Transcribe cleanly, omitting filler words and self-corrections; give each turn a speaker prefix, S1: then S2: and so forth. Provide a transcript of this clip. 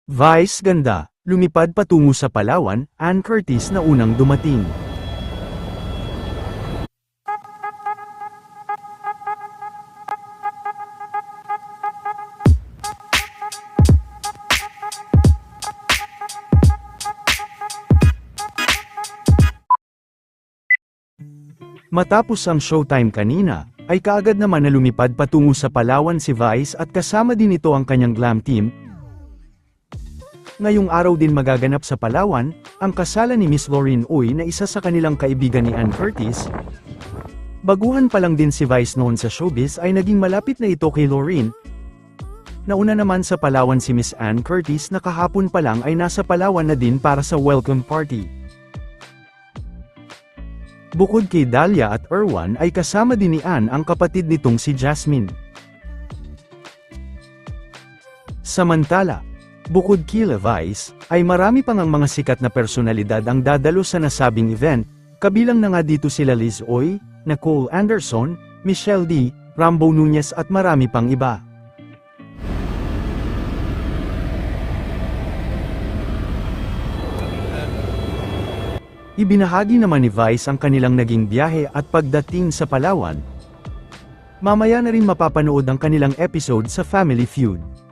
S1: Vice ganda, lumipad patungo sa Palawan, Ann Curtis na unang dumating. Matapos ang showtime kanina, ay kaagad naman na lumipad patungo sa Palawan si Vice at kasama din ito ang kanyang glam team. Ngayong araw din magaganap sa Palawan, ang kasalan ni Miss Laureen Uy na isa sa kanilang kaibigan ni Ann Curtis. Baguhan pa lang din si Vice noon sa showbiz ay naging malapit na ito kay Laureen. Nauna naman sa Palawan si Miss Ann Curtis na kahapon pa lang ay nasa Palawan na din para sa welcome party. Bukod kay Dahlia at Erwan ay kasama din ni Ann ang kapatid nitong si Jasmine. Samantala, bukod kila Vice, ay marami pang ang mga sikat na personalidad ang dadalo sa nasabing event, kabilang na nga dito sila Liz Oy, Nicole Anderson, Michelle D, Rambo Nunez at marami pang iba. Ibinahagi naman ni Vice ang kanilang naging biyahe at pagdating sa Palawan. Mamaya na rin mapapanood ang kanilang episode sa Family Feud.